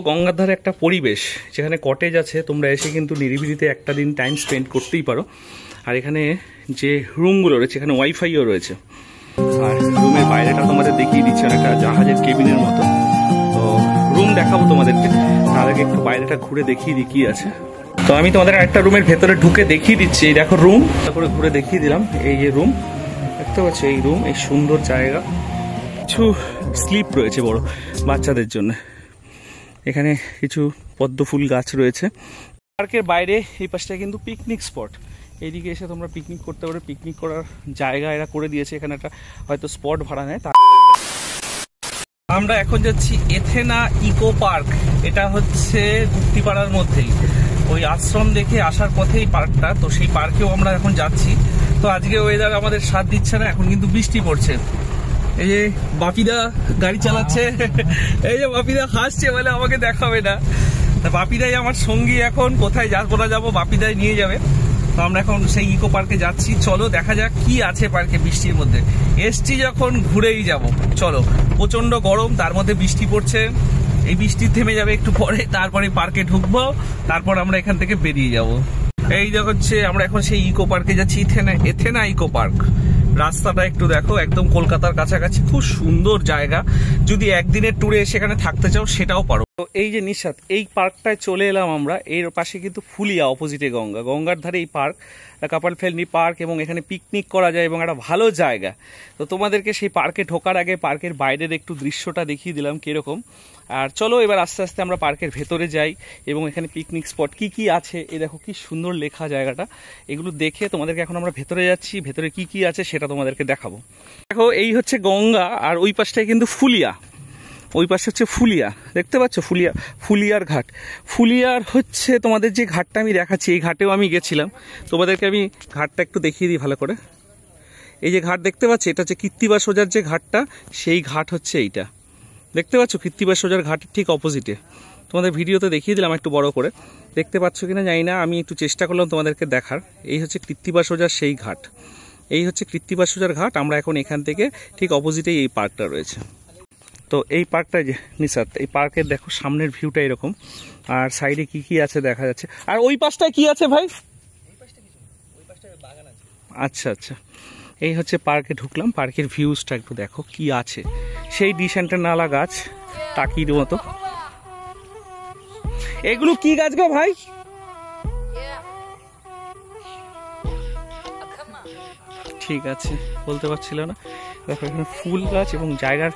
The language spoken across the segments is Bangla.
গঙ্গার ধারে একটা পরিবেশ, যেখানে কটেজ আছে, তোমরা এসে কিন্তু নিরিবিলিতে একটা দিন টাইম স্পেন্ড করতেই পারো। আর এখানে যে রুমগুলো রয়েছে, এখানে ওয়াইফাইও রয়েছে। আর রুমের বাইরেটা তোমাদের দেখিয়ে দিচ্ছে, আর একটা জাহাজের কেবিনের মতো। তো রুম দেখাবো তোমাদেরকে, তার আগে একটু বাইরেটা ঘুরে দেখিয়ে দিই কি আছে। তো আমি তোমাদের একটা রুমের ভেতরে ঢুকে দেখিয়ে দিচ্ছি। এই দেখো রুম, তারপরে ঘুরে দেখিয়ে দিলাম। এই যে রুম দেখতে পাচ্ছ, এই রুম, এই সুন্দর জায়গা। কিছু স্লিপ রয়েছে বড় বাচ্চাদের জন্য। এখানে কিছু পদ্ম ফুল গাছ রয়েছে। পার্কের বাইরে এই পাশটা কিন্তু পিকনিক স্পট। এইদিকে এসে তোমরা পিকনিক করতে পারো। পিকনিক করার জায়গা এরা করে দিয়েছে। এখানে একটা হয়তো স্পট ভাড়া নেয়। আমরা এখন যাচ্ছি এথেনা ইকো পার্ক। এটা হচ্ছে গুপ্তিপাড়ার মধ্যেই, ওই আশ্রম দেখে আসার পথেই পার্কটা। তো সেই পার্কেও আমরা এখন যাচ্ছি। তো আজকে ওয়েদার আমাদের সাথ দিচ্ছে না, এখন কিন্তু বৃষ্টি পড়ছে। এই যে বাপিদা গাড়ি চালাচ্ছে, এই যে বাপিদা হাসছে, বলে আমাকে দেখাবে না। বাপিদাই আমার সঙ্গী। এখন কোথায় যাবো বাপিদাই নিয়ে যাবে। তো আমরা এখন সেই ইকো পার্কে যাচ্ছি। চলো দেখা যাক কি আছে পার্কে বৃষ্টির মধ্যে। এসছি যখন ঘুরেই যাব। চলো, প্রচন্ড গরম, তার মধ্যে বৃষ্টি পড়ছে। এই বৃষ্টি থেমে যাবে একটু পরে, তারপরে পার্কে ঢুকবো, তারপর আমরা এখান থেকে বেরিয়ে যাব। এই যে হচ্ছে আমরা এখন সেই ইকো পার্কে যাচ্ছি, এথেনা ইকো পার্ক। রাস্তাটা একটু দেখো, একদম কলকাতার কাছাকাছি, খুব সুন্দর জায়গা। যদি একদিনের ট্যুরে সেখানে থাকতে চাও সেটাও পারো। তো এই যে নিশাত, এই পার্কটায় চলে এলাম আমরা। এর পাশে কিন্তু ফুলিয়া, অপোজিটে গঙ্গার ধারে এই পার্ক, কাপাল ফ্রেন্ডলি পার্ক, এবং এখানে পিকনিক করা যায় এবং একটা ভালো জায়গা। তো তোমাদেরকে সেই পার্কে ঢোকার আগে পার্কের বাইরের একটু দৃশ্যটা দেখিয়ে দিলাম কিরকম। আর চলো এবার আস্তে আস্তে আমরা পার্কের ভেতরে যাই এবং এখানে পিকনিক স্পট কি কি আছে, এই দেখো কি সুন্দর লেখা জায়গাটা। এগুলো দেখে তোমাদেরকে এখন আমরা ভেতরে যাচ্ছি, ভেতরে কি কি আছে সেটা তোমাদেরকে দেখাবো। দেখো এই হচ্ছে গঙ্গা, আর ওই পাশটায় কিন্তু ফুলিয়া। ওই পাশে হচ্ছে ফুলিয়া, দেখতে পাচ্ছ ফুলিয়ার ঘাট। ফুলিয়ার হচ্ছে তোমাদের যে ঘাটটা আমি দেখাচ্ছি, এই ঘাটেও আমি গেছিলাম। তোমাদেরকে আমি ঘাটটা একটু দেখিয়ে দিই ভালো করে। এই যে ঘাট দেখতে পাচ্ছ, এটা হচ্ছে কৃত্তিবাস সোজার যে ঘাটটা, সেই ঘাট হচ্ছে এইটা। দেখতে পাচ্ছ কৃত্তিবাস সোজার ঘাটের ঠিক অপোজিটে। তোমাদের ভিডিওতে দেখিয়ে দিলাম একটু বড় করে, দেখতে পাচ্ছ কিনা জানি না, আমি একটু চেষ্টা করলাম তোমাদেরকে দেখার। এই হচ্ছে কৃত্তিবাস সোজার সেই ঘাট, এই হচ্ছে কৃত্তিবাস সোজার ঘাট। আমরা এখন এখান থেকে ঠিক অপোজিটেই এই পার্কটা রয়েছে। তো এই পার্কটা যে নিশাত, এই পার্কের দেখো সামনের ভিউটা এরকম, আর সাইডে কি কি আছে দেখা যাচ্ছে। আর ওই পাশটায় কি আছে ভাই? আচ্ছা আচ্ছা, এই হচ্ছে পার্কে ঢুকলাম। পার্কের ভিউজটা একটু দেখো কি আছে। সেই ডিসেন্টার নালা গাছ, টাকির মতো। এগুলো কি গাছ গো ভাই? ঠিক আছে, বলতে পারছিল না। দেখো এখানে ফুল গাছ এবং জায়গার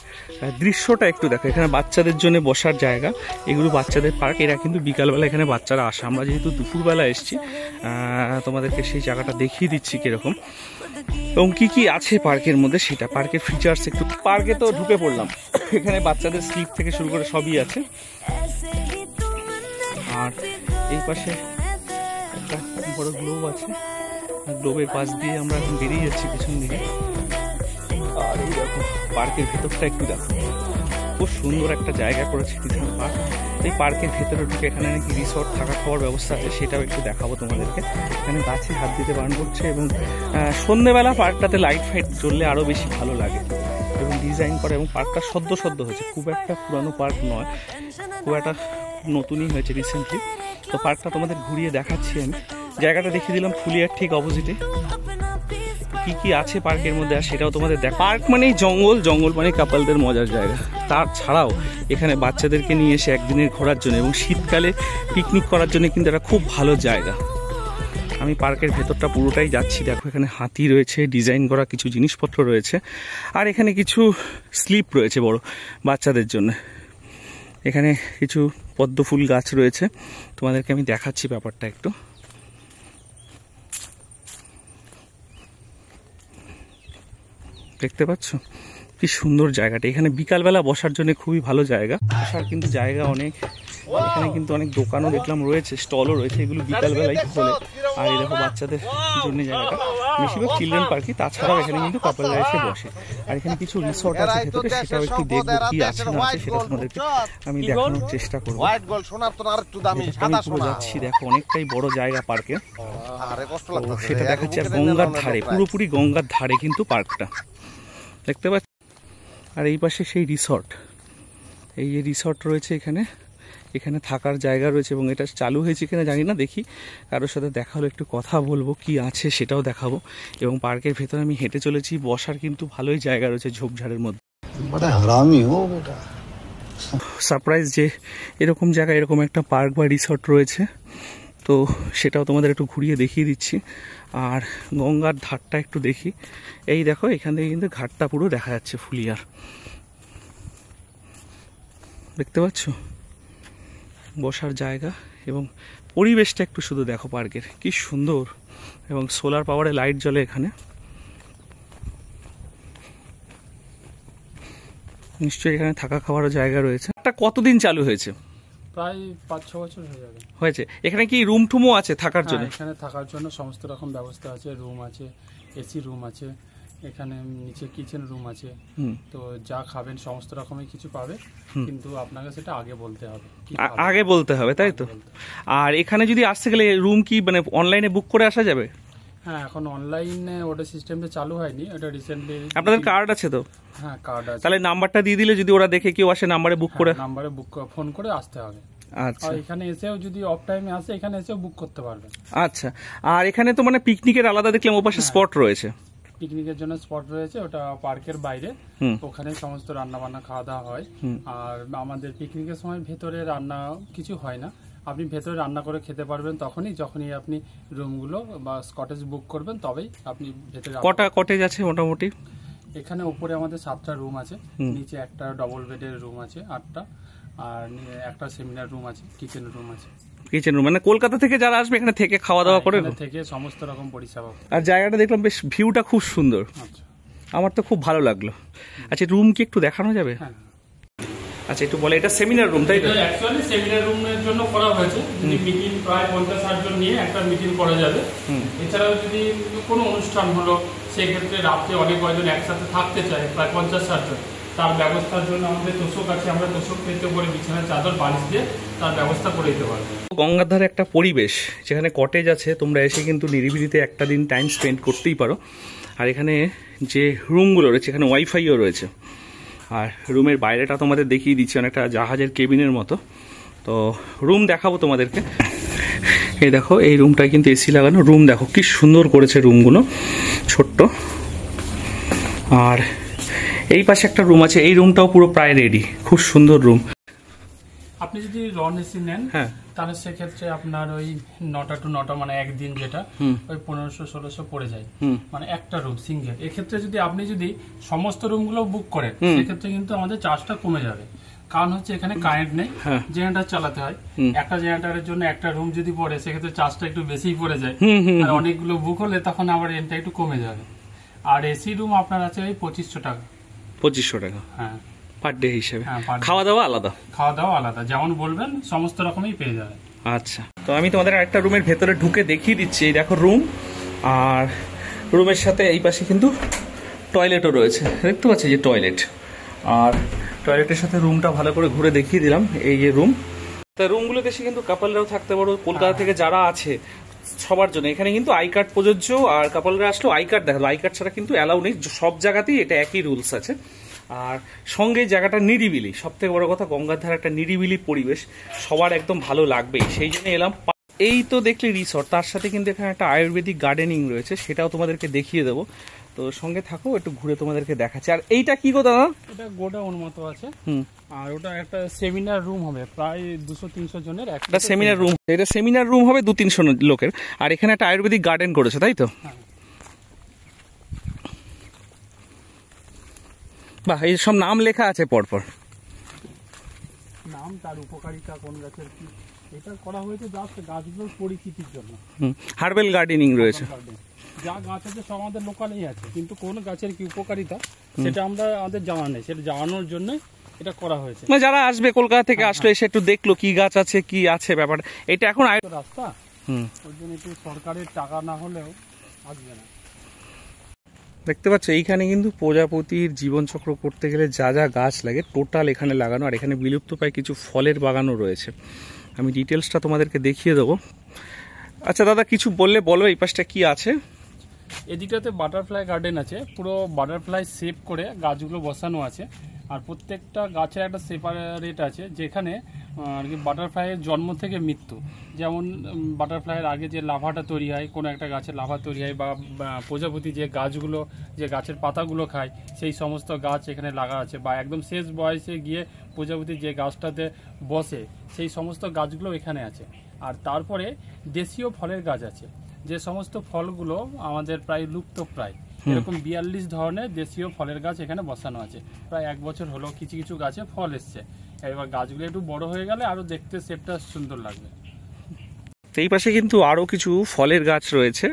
দৃশ্যটা একটু দেখো। এখানে বাচ্চাদের জন্য বসার জায়গা, এগুলো বাচ্চাদের পার্ক। এরা কিন্তু বিকালবেলা এখানে বাচ্চারা আসে। আমরা যেহেতু দুপুরবেলা এসেছি, তোমাদেরকে সেই জায়গাটা দেখিয়ে দিচ্ছি কিরকম এবং কি কি আছে পার্কের মধ্যে সেটা, পার্কের ফিচার্স একটু। পার্কে তো ঢুকে পড়লাম, এখানে বাচ্চাদের স্লিপ থেকে শুরু করে সবই আছে। আর এই পাশে একটা বড় গ্লোব আছে, গ্লোবের পাশ দিয়ে আমরা এখন বেরিয়ে যাচ্ছি পিছন দিকে। আর এই দেখো পার্কের ভেতরটা একটু দেখো, খুব সুন্দর একটা জায়গা করেছে পিছনে পার্ক। এই পার্কের ভেতরে ঢুকে এখানে নাকি রিসর্ট, থাকা খাওয়ার ব্যবস্থা আছে, সেটাও একটু দেখাবো তোমাদেরকে। এখানে গাছে হাত দিতে বারণ করছে এবং সন্ধ্যেবেলা পার্কটাতে লাইট ফাইট জ্বললে আরও বেশি ভালো লাগে এবং ডিজাইন করা। এবং পার্কটা সদ্য হয়েছে, খুব একটা পুরানো পার্ক নয়, খুব একটা নতুনই হয়েছে রিসেন্টলি। তো পার্কটা তোমাদের ঘুরিয়ে দেখাচ্ছি আমি। জায়গাটা দেখিয়ে দিলাম ফুলিয়ার ঠিক অপোজিটে। কি কি আছে পার্কের মধ্যে আর সেটাও তোমাদের দেখ। পার্ক মানেই জঙ্গল মানে কাপালদের মজার জায়গা। তাছাড়াও এখানে বাচ্চাদেরকে নিয়ে এসে একদিনের ঘোরার জন্য এবং শীতকালে পিকনিক করার জন্য কিন্তু এটা খুব ভালো জায়গা। আমি পার্কের ভেতরটা পুরোটাই যাচ্ছি। দেখো এখানে হাতি রয়েছে, ডিজাইন করা কিছু জিনিসপত্র রয়েছে, আর এখানে কিছু স্লিপ রয়েছে বড় বাচ্চাদের জন্য। এখানে কিছু পদ্ম ফুল গাছ রয়েছে, তোমাদেরকে আমি দেখাচ্ছি ব্যাপারটা একটু। দেখতে পাচ্ছ কি সুন্দর জায়গাটা। এখানে বিকালবেলা বসার জন্য খুবই ভালো জায়গা। বসার কিন্তু জায়গা অনেক, এখানে কিন্তু অনেক দোকানও দেখলাম রয়েছে, স্টলও রয়েছে, এগুলো বিকালবেলায় খোলে। আর এই দেখো বাচ্চাদের জন্য জায়গাটা, বেশিরভাগ চিলড্রেন পার্কই, তাছাড়াও এখানে কিন্তু কাপলরা এসে বসে। আর এখানে কিছু রিসর্ট আছে ভেতরে, সেটাও একটু দেখবো কি আছে না আছে, সেটা তোমাদেরকে আমি দেখানোর চেষ্টা করবো। আমি পুরো যাচ্ছি, দেখো অনেকটাই বড় জায়গা পার্কে, সেটা দেখাচ্ছি। আর গঙ্গার ধারে, পুরোপুরি গঙ্গার ধারে কিন্তু পার্কটা দেখতে পাচ্ছি। আর এই পাশে সেই রিসর্ট, এই যে রিসর্ট রয়েছে এখানে, এখানে থাকার জায়গা রয়েছে এবং এটা চালু হয়েছে কিনা জানি না, দেখি কারোর সাথে দেখা হলে একটু কথা বলবো, কি আছে সেটাও দেখাবো। এবং পার্কের ভেতরে আমি হেঁটে চলেছি, বসার কিন্তু ভালোই জায়গা রয়েছে ঝোপঝাড়ের মধ্যে। সারপ্রাইজ যে এরকম জায়গায় এরকম একটা পার্ক বা রিসর্ট রয়েছে, তো সেটাও তোমাদের একটু ঘুরিয়ে দেখিয়ে দিচ্ছি। আর গঙ্গার ধারটা একটু দেখি, এই দেখো এখান থেকে কিন্তু ঘাটটা পুরো দেখা যাচ্ছে, ফুলিয়ার দেখতে পাচ্ছ, বসার জায়গা এবং পরিবেশটা একটু শুধু দেখো পার্কের, কি সুন্দর। এবং সোলার পাওয়ারে লাইট জ্বলে এখানে, নিশ্চয়ই এখানে থাকা খাওয়ারও জায়গা রয়েছে। এটা কতদিন চালু হয়েছে? প্রায় 5-6 বছর হয়েছে। এখানে কি রুম টুমও আছে থাকার জন্য? এখানে থাকার জন্য সমস্ত রকম ব্যবস্থা আছে, রুম আছে, এসি রুম আছে, এখানে নিচে কিচেন রুম আছে। তো যা খাবেন সমস্ত রকমের কিছু পাবে, কিন্তু আপনাকে সেটা আগে বলতে হবে, আগে বলতে হবে, তাই তো? আর এখানে যদি আসতে গেলে রুম কি মানে অনলাইনে বুক করে আসা যাবে? হ্যাঁ, এখন অনলাইনে ওটা সিস্টেমটা চালু হয়নি, ওটা রিসেন্টলি। আপনাদের কার্ড আছে তো? হ্যাঁ, কার্ড আছে। তাহলে নাম্বারটা দিয়ে দিলে যদি ওরা দেখে কেউ আসে, নাম্বারে বুক করে, নাম্বারে বুক ফোন করে আসতে হবে। আচ্ছা, এখানে এসেও যদি অফ টাইমে আসে, এখানে এসেও বুক করতে পারবেন। আচ্ছা। আর এখানে তো মানে পিকনিকের আলাদা দেখলাম ওপাশে স্পট রয়েছে। পিকনিকের জন্য স্পট রয়েছে, ওটা পার্কের বাইরে, ওখানে সমস্ত রান্না বান্না খাওয়া দাওয়া হয়। আর আমাদের পিকনিকের সময় ভেতরে রান্না কিছু হয় না, আপনি ভেতরে রান্না করে খেতে পারবেন যখনই আপনি রুমগুলো বা কটেজ বুক করবেন, তবেই আপনি ভেতরে। কটা কটেজ আছে মোটামুটি? এখানে উপরে আমাদের 7টা রুম আছে, নিচে একটা ডবল বেডের রুম আছে 8টা, আর একটা সেমিনার রুম আছে, কিচেন রুম আছে। কিচেন রুম মানে কলকাতা থেকে যারা আসবে এখানে থেকে খাওয়া দাওয়া করে, থেকে সমস্ত রকম পরিষেবা। আর জায়গাটা দেখলাম বেশ, ভিউটা খুব সুন্দর। আচ্ছা, আমার তো খুব ভালো লাগলো। আচ্ছা, রুম কি একটু দেখানো যাবে? আচ্ছা, একটু বলে, এটা সেমিনার রুম তাই তো? অ্যাকচুয়ালি সেমিনার রুমের জন্য করা হয়েছে, যদি মিটিং প্রায় 50-60 জন নিয়ে একটা মিটিং করা যাবে। এছাড়াও যদি কোনো অনুষ্ঠান হলো, সেক্ষেত্রে রাত্রে অনেক কয়জন একসাথে থাকতে চায়, প্রায় 50-60 জন, তার ব্যবস্থার জন্য আমাদের তোষক আছে, আমরা তোষক পেতে করে বিছানার চাদর বালিশ দিয়ে তার ব্যবস্থা করে দিতে পারবো। গঙ্গার ধারে একটা পরিবেশ, যেখানে কটেজ আছে, তোমরা এসে কিন্তু নিরিবিলিতে একটা দিন টাইম স্পেন্ড করতেই পারো। আর এখানে যে রুমগুলো রয়েছে, এখানে ওয়াইফাইও রয়েছে। আর রুমের বাইরেটা তোমাদের দেখিয়ে দিচ্ছি, অনেকটা জাহাজের কেবিনের মতো। তো রুম দেখাবো তোমাদেরকে। এই দেখো, এই রুমটায় কিন্তু এসি লাগানো। রুম দেখো কি সুন্দর করেছে রুমগুলো, ছোট্ট। আর এই পাশে একটা রুম আছে, এই রুমটাও পুরো প্রায় রেডি, খুব সুন্দর রুম। আপনি যদি নন এসি নেন, তাহলে সেক্ষেত্রে আপনার ওই 9টা to 9টা মানে একদিন, যেটা ওই 1500-1600 পড়ে যায়, মানে একটা রুম সিঙ্গেল। এক্ষেত্রে যদি আপনি সমস্ত রুমগুলো বুক করেন, সেক্ষেত্রে কিন্তু আমাদের চার্জটা কমে যাবে। কারণ হচ্ছে এখানে কারেন্ট নেই, জেনারেটর চালাতে হয়। একটা জেনারেটরের জন্য একটা রুম যদি পড়ে, সেক্ষেত্রে চার্জটা একটু বেশিই পড়ে যায়। আর অনেকগুলো বুক হলে তখন আবার রেন্টটা একটু কমে যাবে। আর এসি রুম আপনার আছে ওই 2500 টাকা। 2500 টাকা, হ্যাঁ, পার ডে হিসেবে। খাওয়া দাওয়া আলাদা? খাওয়া দাওয়া আলাদা, যেমন বলবেন সমস্ত রকমই পেয়ে যাবে। আচ্ছা, তো আমি তোমাদের আরেকটা রুমের ভেতরে ঢুকে দেখিয়ে দিচ্ছি। এই দেখো রুম, আর রুমের সাথে এই পাশে কিন্তু টয়লেটও রয়েছে, দেখতে পাচ্ছি যে টয়লেট। আর টয়লেটের সাথে রুমটা ভালো করে ঘুরে দেখিয়ে দিলাম। এই যে রুম, তা রুমগুলোতে এসে কিন্তু কাপলরাও থাকতে পারো, কলকাতা থেকে যারা আছে সবার জন্য। এখানে কিন্তু আই কার্ড প্রযোজ্য, আর কাপলরা আসলেও আই কার্ড দেখালো, আই কার্ড ছাড়া কিন্তু অ্যালাউ নেই। সব জায়গাতেই এটা একই রুলস আছে। আর সঙ্গে জায়গাটা নিরিবিলি, সব থেকে বড় কথা গঙ্গার ধারে একটা নিরিবিলি পরিবেশ, সবার একদম ভালো লাগবেই, সেই জন্য এলাম। এই তো দেখলে রিসর্ট, তার সাথে কিন্তু এখানে একটা আয়ুর্বেদিক গার্ডেনিং রয়েছে, সেটাও তোমাদেরকে দেখিয়ে দেবো। তো সঙ্গে থাকো, একটু ঘুরে তোমাদেরকে দেখাচ্ছি। আর এইটা কি গো দাদা? এটা গোডাউন মতো আছে, আর ওটা একটা সেমিনার রুম হবে, প্রায় 200-300 জনের একটা সেমিনার রুম। এটা সেমিনার রুম হবে 200-300 লোকের। আর এখানে একটা আয়ুর্বেদিক গার্ডেন করেছে, তাই তো? বাহ, এই সব নাম লেখা আছে পরপর, নাম, তার উপকারিতা, কোন গাছের কি, এটা করা হয়েছে জাস্ট গাছগুলোর পরিচিতির জন্য। হার্বেল গার্ডেনিং রয়েছে, যা গাছ আছে সব আমাদের লোকালেই আছে, কিন্তু কোন গাছের কি উপকারিতা সেটা আমাদের জানা নেই, সেটা জানানোর জন্য এটা করা হয়েছে। মানে যারা আসবে কলকাতা থেকে আসলো, এসে একটু দেখলো কি গাছ আছে কি আছে ব্যাপার, এটা এখন রাস্তা ওই জন্য একটু সরকারের টাকা না হলেও আসবে না। দেখতে পাচ্ছ এইখানে কিন্তু প্রজাপতির জীবনচক্র করতে গেলে যা যা গাছ লাগে টোটাল এখানে লাগানো, আর এখানে বিলুপ্ত প্রায় কিছু ফলের বাগানও রয়েছে। আমি ডিটেলসটা তোমাদেরকে দেখিয়ে দেবো। আচ্ছা দাদা কিছু বলো এই পাশটা কি আছে? এদিকটাতে বাটারফ্লাই গার্ডেন আছে, পুরো বাটারফ্লাই শেপ করে গাছগুলো বসানো আছে, আর প্রত্যেকটা গাছের একটা সেপারেট আছে যেখানে আর কি বাটারফ্লাইয়ের জন্ম থেকে মৃত্যু, যেমন বাটারফ্লাইয়ের আগে যে লাভাটা তৈরি হয়, কোনো একটা গাছের লাভা তৈরি হয়, বা প্রজাপতি যে গাছগুলো যে গাছের পাতাগুলো খায় সেই সমস্ত গাছ এখানে লাগা আছে, বা একদম শেষ বয়সে গিয়ে প্রজাপতি যে গাছটাতে বসে সেই সমস্ত গাছগুলো এখানে আছে। আর তারপরে দেশীয় ফলের গাছ আছে, যে সমস্ত ফলগুলো আমাদের প্রায় লুপ্ত প্রায়, এরকম 42 ধরনের দেশীয় ফলের গাছ এখানে বসানো আছে। প্রায় 1 বছর হলো কিছু কিছু গাছে ফল এসছে, এবার গাছগুলো একটু বড় হয়ে গেলে আরো দেখতে শেপটা সুন্দর লাগবে। এই পাশে কিন্তু আরো কিছু ফলের গাছ রয়েছে,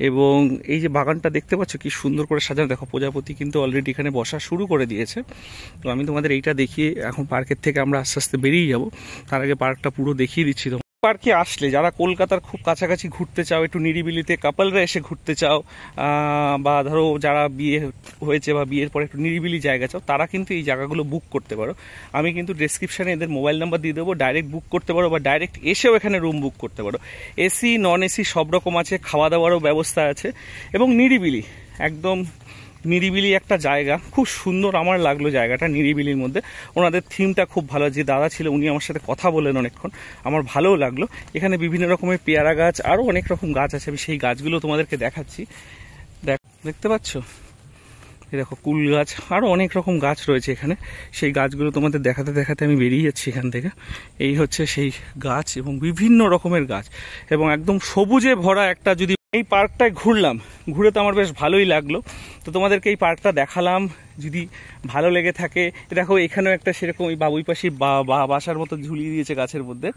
এবং এই যে বাগানটা দেখতে পাচ্ছ কি সুন্দর করে সাজানো, দেখো প্রজাপতি কিন্তু অলরেডি এখানে বসা শুরু করে দিয়েছে। তো আমি তোমাদের এইটা দেখিয়ে এখন পার্কের থেকে আমরা আস্তে আস্তে বেরিয়ে যাব, তার আগে পার্কটা পুরো দেখিয়ে দিচ্ছি। পার্কে আসলে যারা কলকাতার খুব কাছাকাছি ঘুরতে চাও, একটু নিরিবিলিতে কাপলরা এসে ঘুরতে চাও, বা ধরো যারা বিয়ে হয়েছে বা বিয়ের পরে একটু নিরিবিলি জায়গা চাও, তারা কিন্তু এই জায়গাগুলো বুক করতে পারো। আমি কিন্তু ডেসক্রিপশানে এদের মোবাইল নাম্বার দিয়ে দেবো, ডাইরেক্ট বুক করতে পারো বা ডাইরেক্ট এসেও এখানে রুম বুক করতে পারো। এসি নন এসি সব রকম আছে, খাওয়া দাওয়ারও ব্যবস্থা আছে, এবং নিরিবিলি একদম নিরিবিলি একটা জায়গা, খুব সুন্দর আমার লাগলো জায়গাটা নিরিবিলির মধ্যে। ওনাদের থিমটা খুব ভালো, যে দাদা ছিল উনি আমার সাথে কথা বলেন অনেকক্ষণ, আমার ভালোও লাগলো। এখানে বিভিন্ন রকমের পেয়ারা গাছ আরও অনেক রকম গাছ আছে, আমি সেই গাছগুলো তোমাদেরকে দেখাচ্ছি। দেখতে পাচ্ছ এই দেখো কুল গাছ, আরও অনেক রকম গাছ রয়েছে এখানে, সেই গাছগুলো তোমাদের দেখাতে দেখাতে আমি বেরিয়ে যাচ্ছি এখান থেকে। এই হচ্ছে সেই গাছ, এবং বিভিন্ন রকমের গাছ, এবং একদম সবুজে ভরা একটা। যদি এই পার্কটায় ঘুরলাম, ঘুরে তো আমার বেশ ভালোই লাগলো, তো তোমাদেরকে এই পার্কটা দেখালাম। যদি ভালো লেগে থাকে, দেখো এখানেও একটা সেরকম ওই বাবুই পাশি বাসার মতো ঝুলিয়ে দিয়েছে গাছের মধ্যে,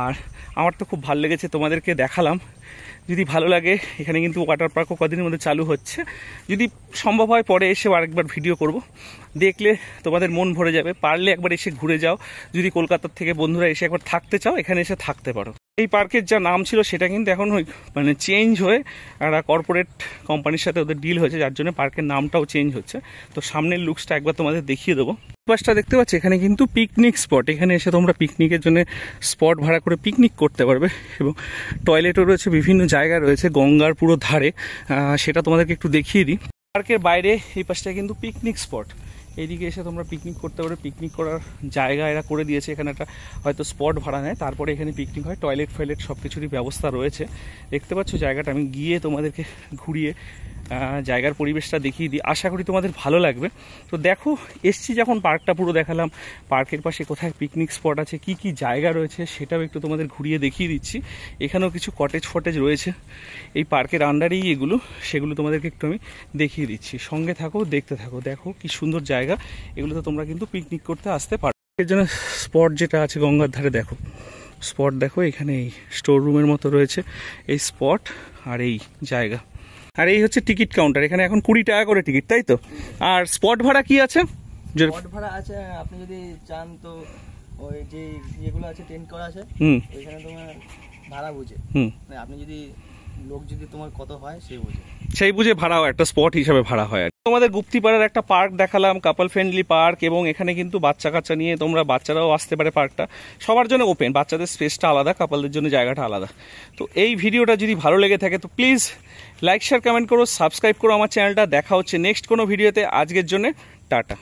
আর আমার তো খুব ভালো লেগেছে, তোমাদেরকে দেখালাম। যদি ভালো লাগে, এখানে কিন্তু ওয়াটার পার্কও কদিনের মধ্যে চালু হচ্ছে, যদি সম্ভব হয় পরে এসে আরেকবার ভিডিও করব, দেখলে তোমাদের মন ভরে যাবে। পারলে একবার এসে ঘুরে যাও, যদি কলকাতার থেকে বন্ধুরা এসে একবার থাকতে চাও, এখানে এসে থাকতে পারো। এই পার্কের যা নাম ছিল সেটা কিন্তু এখন মানে চেঞ্জ হয়ে একটা কর্পোরেট কোম্পানির সাথে ওদের ডিল হয়েছে, যার জন্য পার্কের নামটাও চেঞ্জ হচ্ছে। তো সামনের লুকসটা একবার তোমাদের দেখিয়ে দেবো। পাশটা দেখতে পাচ্ছি এখানে কিন্তু পিকনিক স্পট, এখানে এসে তোমরা পিকনিকের জন্য স্পট ভাড়া করে পিকনিক করতে পারবে, এবং টয়লেটও রয়েছে, বিভিন্ন জায়গা রয়েছে গঙ্গার পুরো ধারে, সেটা তোমাদেরকে একটু দেখিয়ে দিই। পার্কের বাইরে এই পাশটা কিন্তু পিকনিক স্পট, এইদিকে এসে তোমরা পিকনিক করতে পারো। পিকনিক করার জায়গা এরা করে দিয়েছে, এখানে একটা হয়তো স্পট ভাড়া নেয়, তারপরে এখানে পিকনিক হয়, টয়লেট ফয়লেট সব কিছুরই ব্যবস্থা রয়েছে। দেখতে পাচ্ছ জায়গাটা, আমি গিয়ে তোমাদেরকে ঘুরিয়ে জায়গার পরিবেশটা দেখিয়ে দিই, আশা করি তোমাদের ভালো লাগবে। তো দেখো এসছি যখন পার্কটা পুরো দেখালাম, পার্কের পাশে কোথায় পিকনিক স্পট আছে, কি কি জায়গা রয়েছে সেটাও একটু তোমাদের ঘুরিয়ে দেখিয়ে দিচ্ছি। এখানেও কিছু কটেজ ফটেজ রয়েছে এই পার্কের আন্ডারেই, এগুলো সেগুলো তোমাদেরকে একটু আমি দেখিয়ে দিচ্ছি। সঙ্গে থাকো, দেখতে থাকো। দেখো কি সুন্দর জায়গা, এগুলোতে তোমরা কিন্তু পিকনিক করতে আসতে পারো। এর জন্য স্পট যেটা আছে গঙ্গার ধারে, দেখো স্পট দেখো, এখানে এই স্টোর রুমের মতো রয়েছে এই স্পট, আর এই জায়গা, আর এই হচ্ছে টিকিট কাউন্টার। এখানে এখন 20 টাকা করে টিকিট, তাই তো? আর স্পট ভাড়া কি আছে? স্পট ভাড়া আছে, আপনি যদি চান তো ওই যে যেগুলো আছে টেন্ট করা আছে, ওইখানে তোমার ভাড়া বুঝে, মানে আপনি যদি লোক যদি তোমার কত হয় সেই বুঝে ভাড়া হয়, একটা স্পট হিসাবে ভাড়া হয়। তোমাদের গুপ্তিপাড়ার একটা পার্ক দেখালাম, কাপল ফ্রেন্ডলি পার্ক, এবং এখানে কিন্তু বাচ্চা কাচ্চা নিয়ে তোমরা, বাচ্চারাও আসতে পারে। পার্কটা সবার জন্য ওপেন, বাচ্চাদের স্পেসটা আলাদা, কাপলদের জন্য জায়গাটা আলাদা। তো এই ভিডিওটা যদি ভালো লেগে থাকে তো প্লিজ লাইক শেয়ার কমেন্ট করো, সাবস্ক্রাইব করো আমার চ্যানেলটা। দেখা হচ্ছে নেক্সট কোনো ভিডিওতে। আজকের জন্য টাটা।